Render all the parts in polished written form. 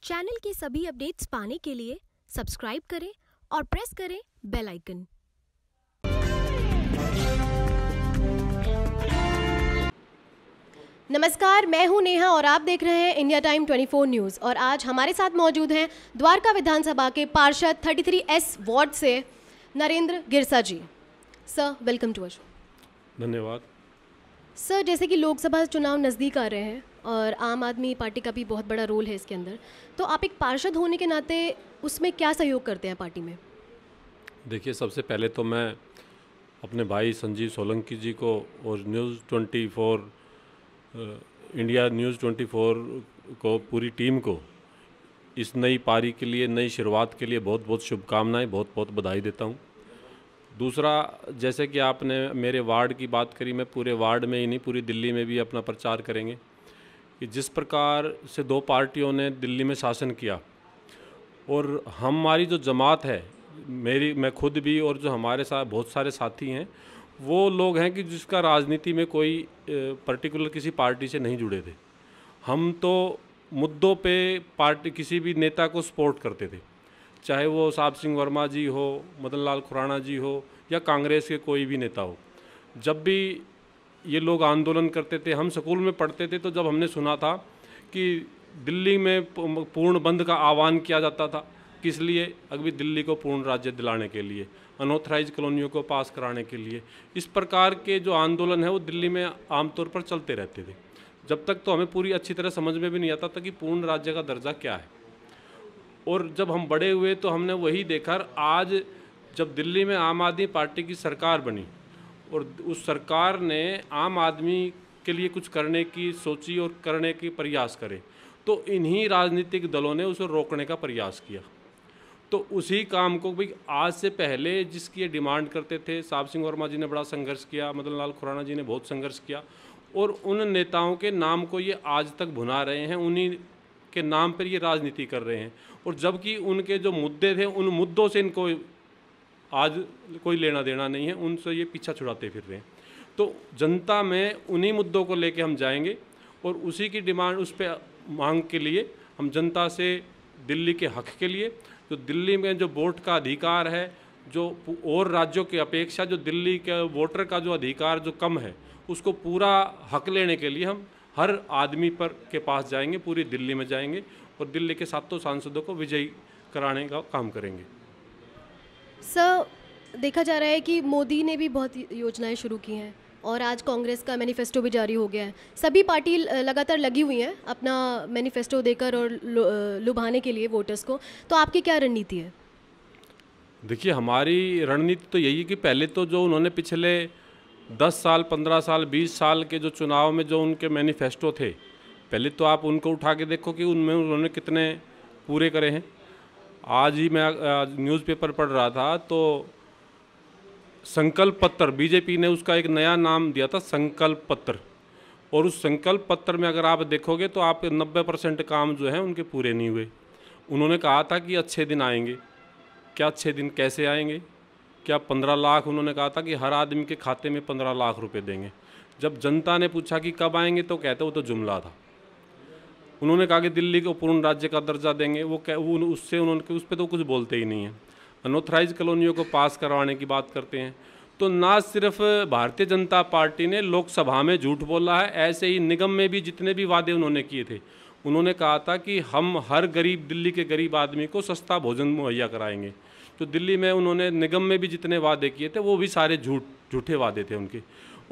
Channel के सभी updates पाने के लिए सब्सक्राइब करें और प्रेस करें बेल आइकन। नमस्कार, मैं हूं नेहा और आप देख रहे हैं इंडिया टाइम 24 न्यूज़। और आज हमारे साथ मौजूद हैं द्वारका विधानसभा के पार्षद 33S वार्ड से Narendra Girsa ji. Sir, welcome to our show. धन्यवाद। सर, जैसे कि लोकसभा चुनाव नज़दीक आ रहे हैं और आम आदमी पार्टी का भी बहुत बड़ा रोल है इसके अंदर, तो आप एक पार्षद होने के नाते उसमें क्या सहयोग करते हैं पार्टी में? देखिए, सबसे पहले तो मैं अपने भाई संजीव सोलंकी जी को और न्यूज़ 24 इंडिया न्यूज़ 24 को, पूरी टीम को इस नई पारी के लिए, नई शुरुआत के लिए बहुत बहुत शुभकामनाएं, बहुत बहुत बधाई देता हूं। दूसरा, जैसे कि आपने मेरे वार्ड की बात करी, मैं पूरे वार्ड में ही नहीं, पूरी दिल्ली में भी अपना प्रचार करेंगे कि जिस प्रकार से दो पार्टियों ने दिल्ली में शासन किया और हमारी जो जमात है, मैं खुद भी और जो हमारे साथ बहुत सारे साथी हैं, वो लोग हैं कि जिसका राजनीति में कोई पर्टिकुलर किसी पार्टी से नहीं जुड़े थे। हम तो मुद्दों पे पार्टी, किसी भी नेता को सपोर्ट करते थे, चाहे वो साहब सिंह वर्मा जी हो, मदन लाल खुराना जी हो या कांग्रेस के कोई भी नेता हो। जब भी ये लोग आंदोलन करते थे, हम स्कूल में पढ़ते थे, तो जब हमने सुना था कि दिल्ली में पूर्ण बंद का आह्वान किया जाता था, किस लिए? अभी दिल्ली को पूर्ण राज्य दिलाने के लिए, अनऑथराइज कॉलोनियों को पास कराने के लिए। इस प्रकार के जो आंदोलन है वो दिल्ली में आमतौर पर चलते रहते थे। जब तक तो हमें पूरी अच्छी तरह समझ में भी नहीं आता था कि पूर्ण राज्य का दर्जा क्या है। और जब हम बड़े हुए तो हमने वही देखा। आज जब दिल्ली में आम आदमी पार्टी की सरकार बनी और उस सरकार ने आम आदमी के लिए कुछ करने की सोची और करने की प्रयास करे, तो इन्हीं राजनीतिक दलों ने उसे रोकने का प्रयास किया। तो उसी काम को भी आज से पहले जिसकी ये डिमांड करते थे, साहब सिंह वर्मा जी ने बड़ा संघर्ष किया, मदन लाल खुराना जी ने बहुत संघर्ष किया, और उन नेताओं के नाम को ये आज तक भुना रहे हैं, उन्हीं के नाम पर ये राजनीति कर रहे हैं। और जबकि उनके जो मुद्दे थे, उन मुद्दों से इनको आज कोई लेना देना नहीं है, उनसे ये पीछा छुड़ाते फिर रहे हैं। तो जनता में उन्हीं मुद्दों को लेके हम जाएंगे और उसी की डिमांड, उस पर मांग के लिए हम जनता से दिल्ली के हक के लिए, जो दिल्ली में जो वोट का अधिकार है, जो और राज्यों की अपेक्षा जो दिल्ली के वोटर का जो अधिकार जो कम है, उसको पूरा हक लेने के लिए हम हर आदमी पर के पास जाएंगे, पूरी दिल्ली में जाएंगे और दिल्ली के 7 सांसदों को विजयी कराने का काम करेंगे। सर, देखा जा रहा है कि मोदी ने भी बहुत योजनाएं शुरू की हैं और आज कांग्रेस का मैनिफेस्टो भी जारी हो गया है। सभी पार्टी लगातार लगी हुई हैं अपना मैनिफेस्टो देकर और लुभाने के लिए वोटर्स को। तो आपकी क्या रणनीति है? देखिए, हमारी रणनीति तो यही है कि पहले तो जो उन्होंने पिछले 10 साल, 15 साल, 20 साल के जो चुनाव में जो उनके मैनिफेस्टो थे, पहले तो आप उनको उठा के देखो कि उनमें उन्होंने कितने पूरे करे हैं। आज ही मैं न्यूज़पेपर पढ़ रहा था तो संकल्प पत्र, बीजेपी ने उसका एक नया नाम दिया था, संकल्प पत्र। और उस संकल्प पत्र में अगर आप देखोगे तो आप 90% काम जो है उनके पूरे नहीं हुए। उन्होंने कहा था कि अच्छे दिन आएंगे। क्या अच्छे दिन कैसे आएंगे? क्या 15 लाख उन्होंने कहा था कि हर आदमी के खाते में 15 लाख रुपए देंगे। जब जनता ने पूछा कि कब आएंगे तो कहते वो तो जुमला था। उन्होंने कहा कि दिल्ली को पूर्ण राज्य का दर्जा देंगे, उससे उन्होंने उस पर तो कुछ बोलते ही नहीं है। अनऑथराइज कॉलोनियों को पास करवाने की बात करते हैं। तो ना सिर्फ भारतीय जनता पार्टी ने लोकसभा में झूठ बोला है, ऐसे ही निगम में भी जितने भी वादे उन्होंने किए थे, उन्होंने कहा था कि हम हर गरीब, दिल्ली के गरीब आदमी को सस्ता भोजन मुहैया कराएंगे। तो दिल्ली में उन्होंने निगम में भी जितने वादे किए थे वो भी सारे झूठे वादे थे उनके।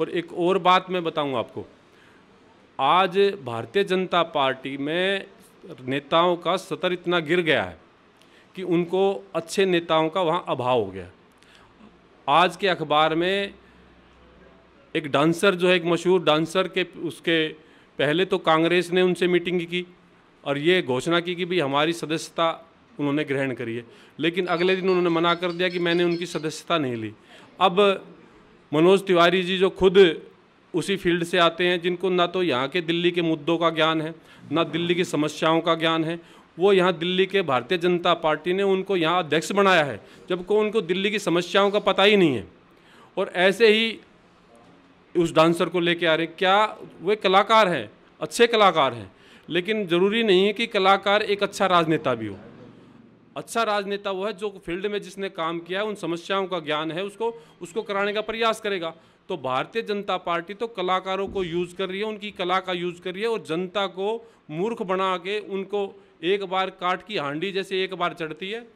और एक और बात मैं बताऊँ आपको, आज भारतीय जनता पार्टी में नेताओं का स्तर इतना गिर गया है कि उनको अच्छे नेताओं का वहाँ अभाव हो गया। आज के अखबार में एक डांसर जो है, एक मशहूर डांसर के, उसके पहले तो कांग्रेस ने उनसे मीटिंग की और ये घोषणा की कि भाई हमारी सदस्यता उन्होंने ग्रहण करी है, लेकिन अगले दिन उन्होंने मना कर दिया कि मैंने उनकी सदस्यता नहीं ली। अब मनोज तिवारी जी जो खुद उसी फील्ड से आते हैं, जिनको ना तो यहाँ के दिल्ली के मुद्दों का ज्ञान है, ना दिल्ली की समस्याओं का ज्ञान है, वो यहाँ दिल्ली के भारतीय जनता पार्टी ने उनको यहाँ अध्यक्ष बनाया है, जबकि उनको दिल्ली की समस्याओं का पता ही नहीं है। और ऐसे ही उस डांसर को लेके आ रहे। क्या वे कलाकार हैं? अच्छे कलाकार हैं, लेकिन ज़रूरी नहीं है कि कलाकार एक अच्छा राजनेता भी हो। अच्छा राजनेता वो है जो फील्ड में जिसने काम किया है, उन समस्याओं का ज्ञान है, उसको कराने का प्रयास करेगा। तो भारतीय जनता पार्टी तो कलाकारों को यूज़ कर रही है, उनकी कला का यूज़ कर रही है, और जनता को मूर्ख बना के उनको एक बार काट की हांडी जैसे एक बार चढ़ती है।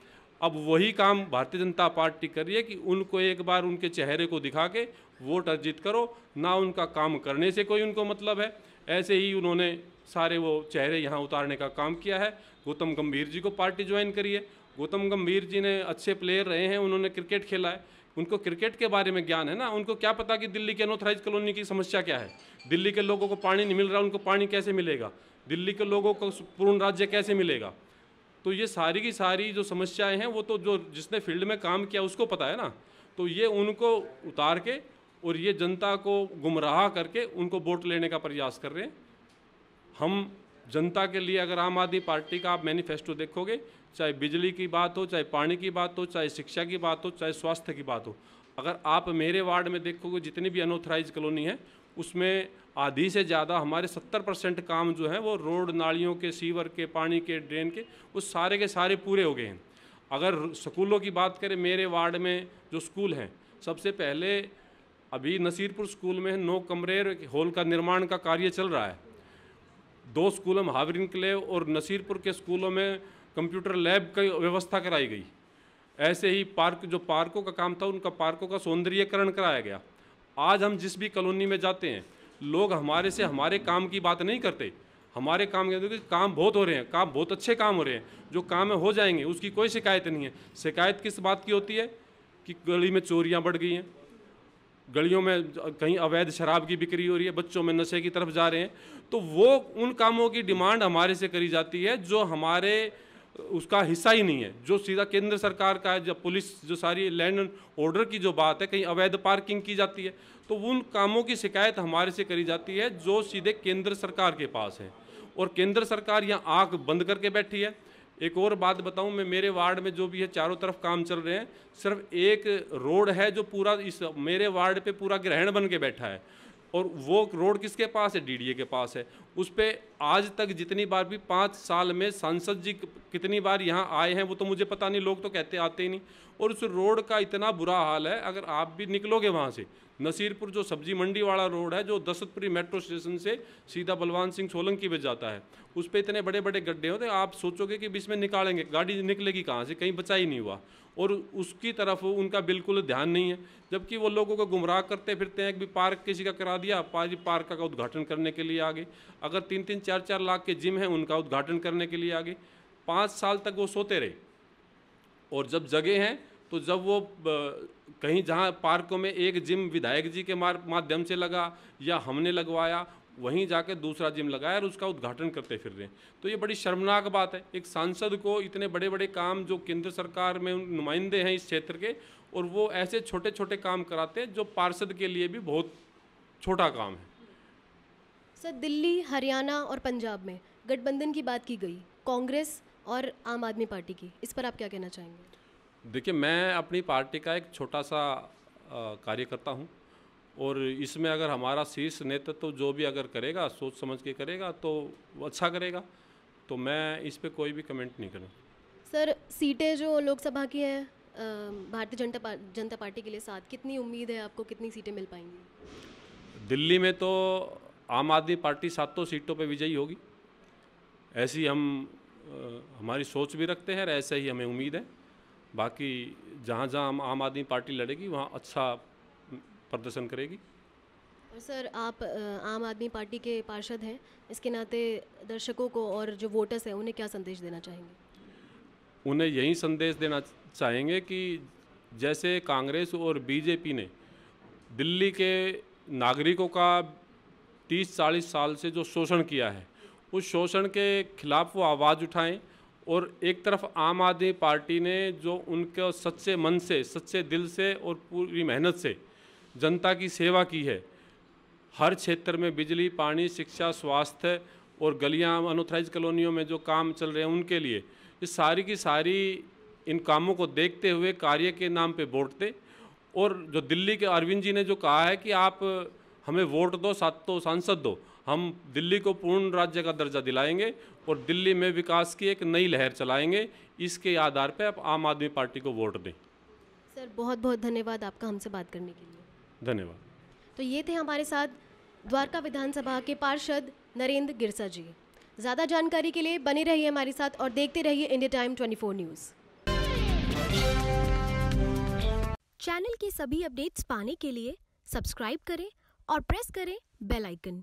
अब वही काम भारतीय जनता पार्टी कर रही है कि उनको एक बार उनके चेहरे को दिखा के वोट अर्जित करो, ना उनका काम करने से कोई उनको मतलब है। ऐसे ही उन्होंने सारे वो चेहरे यहाँ उतारने का काम किया है। गौतम गंभीर जी को पार्टी ज्वाइन करी है। गौतम गंभीर जी ने अच्छे प्लेयर रहे हैं, उन्होंने क्रिकेट खेला है, उनको क्रिकेट के बारे में ज्ञान है ना। उनको क्या पता कि दिल्ली के अनऑथराइज कॉलोनी की समस्या क्या है, दिल्ली के लोगों को पानी नहीं मिल रहा, उनको पानी कैसे मिलेगा, दिल्ली के लोगों को पूर्ण राज्य कैसे मिलेगा। तो ये सारी की सारी जो समस्याएं हैं वो तो जो जिसने फील्ड में काम किया उसको पता है ना। तो ये उनको उतार के और ये जनता को गुमराह करके उनको वोट लेने का प्रयास कर रहे हैं। हम जनता के लिए, अगर आम आदमी पार्टी का आप मैनिफेस्टो देखोगे, चाहे बिजली की बात हो, चाहे पानी की बात हो, चाहे शिक्षा की बात हो, चाहे स्वास्थ्य की बात हो, अगर आप मेरे वार्ड में देखोगे जितनी भी अनऑथराइज कॉलोनी है उसमें आधी से ज़्यादा हमारे 70% काम जो है वो रोड, नालियों के, सीवर के, पानी के, ड्रेन के, वो सारे के सारे पूरे हो गए हैं। अगर स्कूलों की बात करें, मेरे वार्ड में जो स्कूल हैं, सबसे पहले अभी नसीरपुर स्कूल में 9 कमरे हॉल का निर्माण का कार्य चल रहा है। 2 स्कूलों में हावर इनक्लेव और नसीरपुर के स्कूलों में कंप्यूटर लैब की व्यवस्था कराई गई। ऐसे ही जो पार्कों का काम था, उनका पार्कों का सौंदर्यीकरण कराया गया। आज हम जिस भी कॉलोनी में जाते हैं, लोग हमारे से हमारे काम की बात नहीं करते, हमारे काम के काम बहुत हो रहे हैं, काम बहुत अच्छे काम हो रहे हैं, जो काम है हो जाएंगे, उसकी कोई शिकायत नहीं है। शिकायत किस बात की होती है कि गली में चोरियां बढ़ गई हैं, गलियों में कहीं अवैध शराब की बिक्री हो रही है, बच्चों में नशे की तरफ जा रहे हैं। तो वो उन कामों की डिमांड हमारे से करी जाती है जो हमारे उसका हिस्सा ही नहीं है, जो सीधा केंद्र सरकार का है। जब पुलिस जो सारी लैंड एंड ऑर्डर की जो बात है, कहीं अवैध पार्किंग की जाती है, तो उन कामों की शिकायत हमारे से करी जाती है जो सीधे केंद्र सरकार के पास है, और केंद्र सरकार यहाँ आँख बंद करके बैठी है। एक और बात बताऊं, मैं मेरे वार्ड में जो भी है चारों तरफ काम चल रहे हैं, सिर्फ एक रोड है जो पूरा इस मेरे वार्ड पे पूरा ग्रहण बन के बैठा है, और वो रोड किसके पास है? डीडीए के पास है। उस पर आज तक जितनी बार भी 5 साल में सांसद जी कितनी बार यहाँ आए हैं वो तो मुझे पता नहीं, लोग तो कहते आते ही नहीं। और उस रोड का इतना बुरा हाल है, अगर आप भी निकलोगे वहाँ से, नसीरपुर जो सब्जी मंडी वाला रोड है जो दशरथपुरी मेट्रो स्टेशन से सीधा बलवान सिंह सोलंकी पे जाता है, उस पर इतने बड़े बड़े गड्ढे होते हैं, आप सोचोगे कि बीच में निकालेंगे, गाड़ी निकलेगी कहाँ से, कहीं बचा ही नहीं हुआ। और उसकी तरफ उनका बिल्कुल ध्यान नहीं है, जबकि वो लोगों को गुमराह करते फिरते हैं कि पार्क किसी का करा दिया, पार्क का उद्घाटन करने के लिए आगे। अगर 3-3, 4-4 लाख के जिम हैं, उनका उद्घाटन करने के लिए आगे। 5 साल तक वो सोते रहे, और जब जगह हैं तो जब वो कहीं जहाँ पार्कों में एक जिम विधायक जी के माध्यम से लगा या हमने लगवाया, वहीं जाके दूसरा जिम लगाया और उसका उद्घाटन करते फिर रहे हैं। तो ये बड़ी शर्मनाक बात है, एक सांसद को इतने बड़े बड़े काम जो केंद्र सरकार में नुमाइंदे हैं इस क्षेत्र के, और वो ऐसे छोटे छोटे काम कराते हैं जो पार्षद के लिए भी बहुत छोटा काम है। सर, दिल्ली, हरियाणा और पंजाब में गठबंधन की बात की गई, कांग्रेस और आम आदमी पार्टी की, इस पर आप क्या कहना चाहेंगे? देखिए, मैं अपनी पार्टी का एक छोटा सा कार्यकर्ता हूँ, और इसमें अगर हमारा शीर्ष नेतृत्व जो भी अगर करेगा, सोच समझ के करेगा तो वो अच्छा करेगा, तो मैं इस पे कोई भी कमेंट नहीं करूँ। सर, सीटें जो लोकसभा की हैं भारतीय जनता पार्टी के लिए 7, कितनी उम्मीद है आपको, कितनी सीटें मिल पाएंगी? दिल्ली में तो आम आदमी पार्टी 7 सीटों पे विजयी होगी, ऐसी हम हमारी सोच भी रखते हैं और ऐसे ही हमें उम्मीद है। बाकी जहाँ जहाँ आम आदमी पार्टी लड़ेगी वहाँ अच्छा प्रदर्शन करेगी। और सर, आप आम आदमी पार्टी के पार्षद हैं, इसके नाते दर्शकों को और जो वोटर्स हैं उन्हें क्या संदेश देना चाहेंगे? उन्हें यही संदेश देना चाहेंगे कि जैसे कांग्रेस और बीजेपी ने दिल्ली के नागरिकों का 30-40 साल से जो शोषण किया है, उस शोषण के खिलाफ वो आवाज़ उठाएं, और एक तरफ आम आदमी पार्टी ने जो उनके सच्चे मन से, सच्चे दिल से और पूरी मेहनत से जनता की सेवा की है, हर क्षेत्र में बिजली, पानी, शिक्षा, स्वास्थ्य और गलियां, अनऑथराइज कॉलोनियों में जो काम चल रहे हैं उनके लिए, ये सारी की सारी इन कामों को देखते हुए कार्य के नाम पे वोट दे। और जो दिल्ली के अरविंद जी ने जो कहा है कि आप हमें वोट दो, 7 सांसद दो, हम दिल्ली को पूर्ण राज्य का दर्जा दिलाएंगे और दिल्ली में विकास की एक नई लहर चलाएंगे। इसके आधार पर आप आम आदमी पार्टी को वोट दें। सर बहुत बहुत धन्यवाद आपका हमसे बात करने के लिए। धन्यवाद। तो ये थे हमारे साथ द्वारका विधानसभा के पार्षद नरेंद्र गिरसा जी। ज़्यादा जानकारी के लिए बने रहिए हमारे साथ और देखते रहिए इंडिया टाइम 24 न्यूज़। चैनल की सभी अपडेट्स पाने के लिए सब्सक्राइब करें और प्रेस करें बेल आइकन।